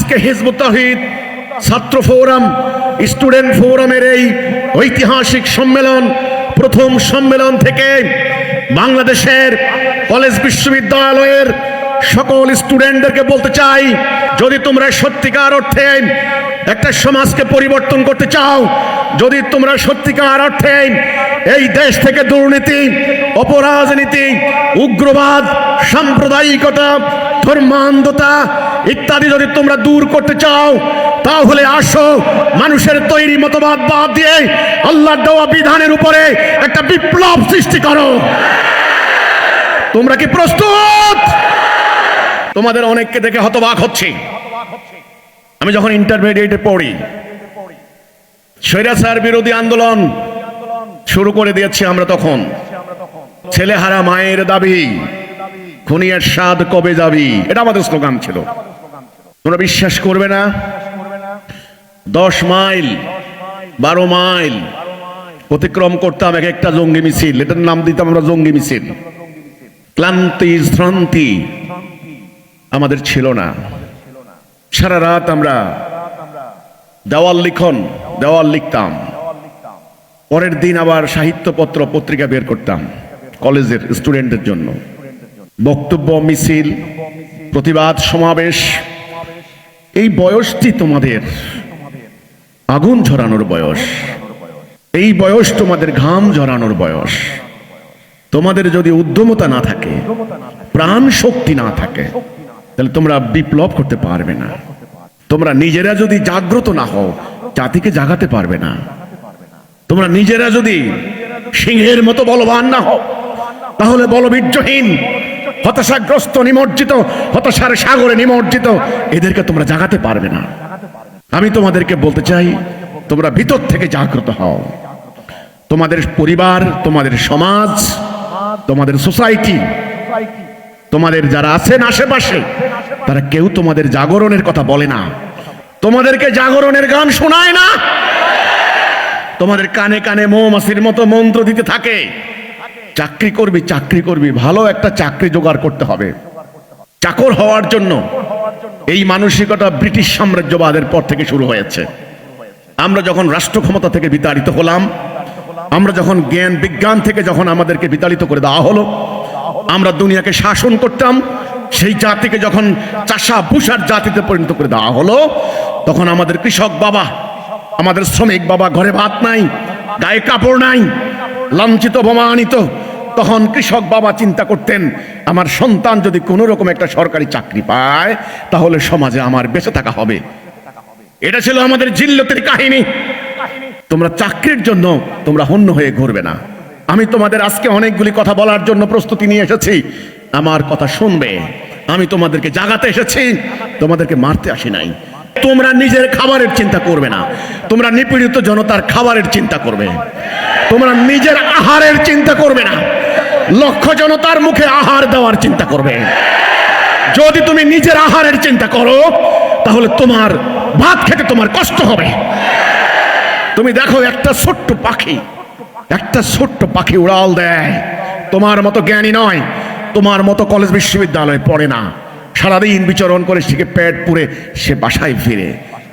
আজকে হিজবুত তাওহীদ ছাত্র forum student ফোরামের এই ঐতিহাসিক সম্মেলন, প্রথম সম্মেলন থেকে বাংলাদেশের কলেজ বিশ্ববিদ্যালয়ের সকল স্টুডেন্টদেরকে বলতে চাই, যদি তোমরা সত্যিকার অর্থে একটা সমাজকে পরিবর্তন করতে চাও, যদি তোমরা সত্যিকার অর্থে এই দেশ থেকে দুর্নীতি, অপরাজনীতি, উগ্রবাদ, সাম্প্রদায়িকতা, ধর্মান্ধতা ইত্যাদি যদি তোমরা দূর করতে চাও, তাহলে আসো মানুষের তৈরি মতবাদ বাদ দিয়ে আল্লাহর দেওয়া বিধানের উপরে একটা বিপ্লব সৃষ্টি করো। তোমরা কি প্রস্তুত? তোমাদের অনেককে দেখে হতবাক হচ্ছি। আমি যখন ইন্টারমিডিয়েটে পড়ি, স্বৈরাচার বিরোধী আন্দোলন শুরু করে দিয়েছি আমরা। তখন ছেলেহারা মায়ের দাবি, খুনির স্বাদ কবে যাবি, এটা আমাদের স্লোগান ছিল। তোমরা বিশ্বাস করবে না, 10 মাইল 12 মাইল অতিক্রম করতাম এক একটা জঙ্গি মিছিল। এটার নাম দিতাম আমরা জঙ্গি মিছিল। ক্লান্তি শ্রান্তি আমাদের ছিল না। সারা রাত আমরা দেওয়াল লিখতাম। পরের দিন আবার সাহিত্যপত্র পত্রিকা বের করতাম কলেজের স্টুডেন্টদের জন্য। বক্তব্য, মিছিল, প্রতিবাদ সমাবেশ। এই বয়সটি তোমাদের আগুন ঝরানোর বয়স, এই বয়স তোমাদের ঘাম ঝরানোর বয়স। তোমাদের যদি উদ্যমতা না থাকে, প্রাণ শক্তি না থাকে, তাহলে তোমরা বিপ্লব করতে পারবে না। তোমরা নিজেরা যদি জাগ্রত না হও, জাতিকে জাগাতে পারবে না। তোমরা নিজেরা যদি সিংহের মতো বলবান না হও, তাহলে বলবীর্যহীন, হতাশাগ্রস্ত, নিমজ্জিত, হতাশার সাগরে নিমজ্জিত এদেরকে তোমরা জাগাতে পারবে না। আমি তোমাদেরকে বলতে চাই, তোমরা ভিতর থেকে জাগ্রত হও। তোমাদের পরিবার, তোমাদের সমাজ, তোমাদের সোসাইটি, তোমাদের যারা আছেন আশেপাশে, তারা কেউ তোমাদের জাগরণের কথা বলে না, তোমাদেরকে জাগরণের গান শোনায় না। তোমাদের কানে কানে মৌমাছির মতো মন্ত্র দিতে থাকে, চাকরি করবি, চাকরি করবি, ভালো একটা চাকরি জোগাড় করতে হবে। চাকর হওয়ার জন্য এই মানসিকতা ব্রিটিশ সাম্রাজ্যবাদের পর থেকে শুরু হয়েছে। আমরা যখন রাষ্ট্র ক্ষমতা থেকে বিতাড়িত হলাম, আমরা যখন জ্ঞান বিজ্ঞান থেকে যখন আমাদেরকে বিতাড়িত করে দেওয়া হলো, আমরা দুনিয়াকে শাসন করতাম, সেই জাতিকে যখন চাষা ভুষার জাতিতে পরিণত করে দেওয়া হলো, তখন আমাদের কৃষক বাবা, আমাদের শ্রমিক বাবা, ঘরে ভাত নাই, গায়ে কাপড় নাই, লাঞ্ছিত অপমানিত। তখন কৃষক বাবা চিন্তা করতেন, আমার সন্তান যদি কোনো রকম একটা সরকারি চাকরি পায়, তাহলে সমাজে আমার বেঁচে থাকা হবে। এটা ছিল আমাদের জিল্লতের কাহিনী। তোমরা চাকরির জন্য তোমরা হন্য হয়ে ঘুরবে না। আমি তোমাদের আজকে অনেকগুলি কথা বলার জন্য প্রস্তুতি নিয়ে এসেছি। আমার কথা শুনবে। আমি তোমাদেরকে জাগাতে এসেছি, তোমাদেরকে মারতে আসি নাই। তোমরা নিজের খাবারের চিন্তা করবে না, তোমরা নিপীড়িত জনতার খাবারের চিন্তা করবে। তোমরা নিজের আহারের চিন্তা করবে না, লক্ষ জনতার মুখে আহার দেওয়ার চিন্তা করবে। যদি তুমি নিজের আহারের চিন্তা করো, তাহলে তোমার ভাত খেতে তোমার কষ্ট হবে। তুমি দেখো, একটা ছোট্ট পাখি উড়াল দেয়, তোমার মতো জ্ঞানী নয়, তোমার মতো কলেজ বিশ্ববিদ্যালয়ে পড়ে না, সারাদিন বিচরণ করে শিখে পেট পুরে সে বাসায় ফিরে।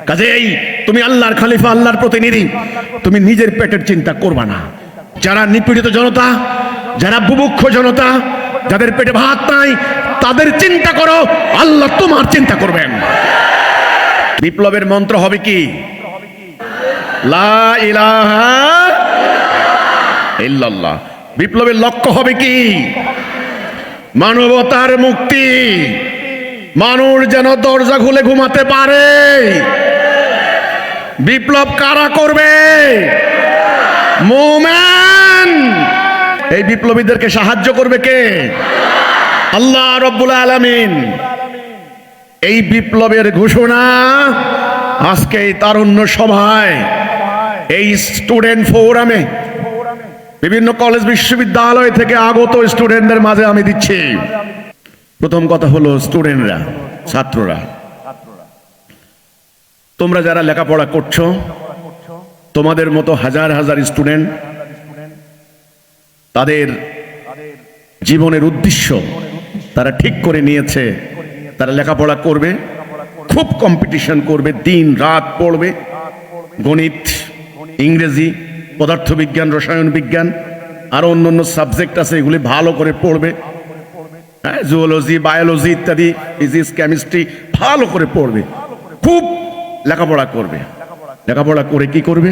কাজেই তুমি আল্লাহর খলিফা, আল্লাহর প্রতিনিধি, তুমি নিজের পেটের চিন্তা করবা না। যারা নিপীড়িত জনতা, যারা বুভুক্ষ জনতা, যাদের পেটে ভাত নাই, তাদের চিন্তা করো, আল্লাহ তোমার চিন্তা করবেন। বিপ্লবের মন্ত্র হবে কি? লা ইলাহা ইল্লাল্লাহ। বিপ্লবের লক্ষ্য হবে কি? মানবতার মুক্তি। মানুষ যেন দরজা খুলে ঘুমাতে পারে। বিপ্লব কারা করবে? মুমিন। এই বিপ্লবীদেরকে সাহায্য করবে কে? আল্লাহ রাব্বুল আলামিন। এই বিপ্লবের ঘোষণা আজকে এই তারুণ্য সভায়, এই স্টুডেন্ট ফোরামে, বিভিন্ন কলেজ বিশ্ববিদ্যালয় থেকে আগত স্টুডেন্টদের মাঝে আমি দিচ্ছি। প্রথম কথা হলো, স্টুডেন্টরা, ছাত্ররা, তোমরা যারা লেখাপড়া করছো, তোমাদের মতো হাজার হাজার স্টুডেন্ট তাদের জীবনের উদ্দেশ্য তারা ঠিক করে নিয়েছে, তারা লেখাপড়া করবে, খুব কম্পিটিশন করবে, দিন রাত পড়বে, গণিত, ইংরেজি, পদার্থবিজ্ঞান, রসায়ন বিজ্ঞান, আরো অন্যান্য সাবজেক্ট আছে, এগুলি ভালো করে পড়বে। হ্যাঁ, জুওলজি, বায়োলজি ইত্যাদি, ফিজিক্স, কেমিস্ট্রি ভালো করে পড়বে, খুব লেখাপড়া করবে। লেখাপড়া করে কি করবে?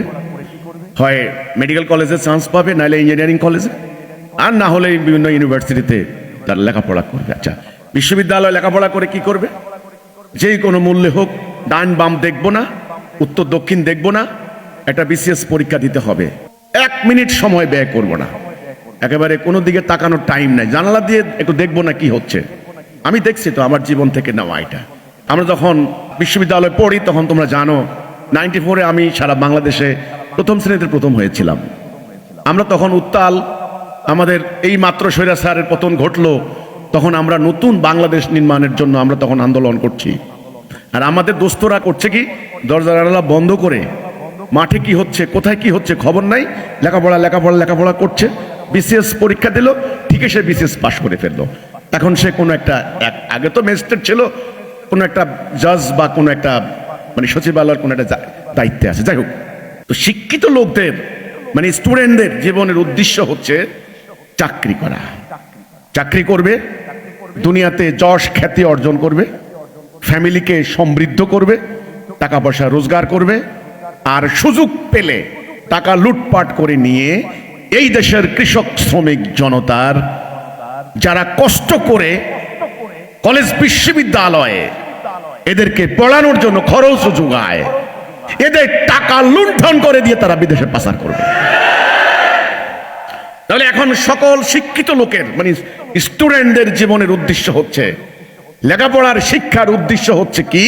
হয় মেডিকেল কলেজে চান্স পাবে, নাহলে ইঞ্জিনিয়ারিং কলেজে, আর না হলে বিভিন্ন ইউনিভার্সিটিতে তার লেখাপড়া করবে। আচ্ছা, বিশ্ববিদ্যালয়ে লেখাপড়া করে কি করবে? যে কোনো মূল্যে হোক, ডান বাম দেখবো না, উত্তর দক্ষিণ দেখবো না, একটা বিসিএস পরীক্ষা দিতে হবে, 1 মিনিট সময় ব্যয় করব না, একেবারে কোনো দিকে তাকানোর টাইম নাই, জানালা দিয়ে একটু দেখবো না কি হচ্ছে। আমি দেখছি তো, আমার জীবন থেকে নেওয়া এটা। আমরা যখন বিশ্ববিদ্যালয়ে পড়ি তখন তোমরা জানো 94-এ আমি সারা বাংলাদেশে প্রথম শ্রেণীতে প্রথম হয়েছিলাম। আমরা তখন উত্তাল, আমাদের এই মাত্র স্বৈরাচারের পতন ঘটলো, তখন আমরা নতুন বাংলাদেশ নির্মাণের জন্য আমরা তখন আন্দোলন করছি। আর আমাদের দোস্তরা করছে কি, দরজা জানালা বন্ধ করে মাঠে কি হচ্ছে, কোথায় কি হচ্ছে খবর নাই, লেখাপড়া লেখাপড়া লেখাপড়া করছে। বিসিএস পরীক্ষা দিল, ঠিক সে বিসিএস পাশ করে ফেললো। এখন সে কোনো একটা, আগে তো ম্যাজিস্ট্রেট ছিল, কোনো একটা জাজ বা কোনো একটা মানে সচিবালয়ের কোনো একটা দায়িত্বে আছে। যাই হোক, তো শিক্ষিত লোকদের মানে স্টুডেন্টদের জীবনের উদ্দেশ্য হচ্ছে চাকরি করা। চাকরি করবে, দুনিয়াতে যশ খ্যাতি অর্জন করবে, ফ্যামিলিকে সমৃদ্ধ করবে, টাকা পয়সা রোজগার করবে, আর সুযোগ পেলে টাকা লুটপাট করে নিয়ে এই দেশের কৃষক শ্রমিক জনতার যারা কষ্ট করে কলেজ বিশ্ববিদ্যালয়ে এদেরকে পড়ানোর জন্য খরচ যোগায়, এদের টাকা লুণ্ঠন করে দিয়ে তারা বিদেশে পাচার করবে। তাহলে এখন সকল শিক্ষিত লোকের মানে স্টুডেন্টদের জীবনের উদ্দেশ্য হচ্ছে, লেখাপড়ার শিক্ষার উদ্দেশ্য হচ্ছে কি?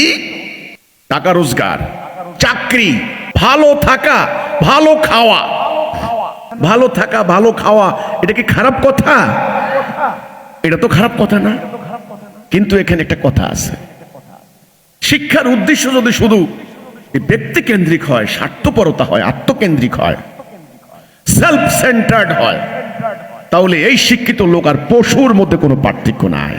টাকা রোজগার, চাকরি, ভালো থাকা, ভালো খাওয়া। ভালো থাকা, ভালো খাওয়া, এটা কি খারাপ কথা? এটা তো খারাপ কথা না, কিন্তু এখানে একটা কথা আছে। শিক্ষার উদ্দেশ্য যদি শুধু ব্যক্তি কেন্দ্রিক হয়, স্বার্থপরতা হয়, আত্মকেন্দ্রিক হয়, সেলফ সেন্টার্ড হয়, তাহলে এই শিক্ষিত লোক আর পশুর মধ্যে কোনো পার্থক্য নাই।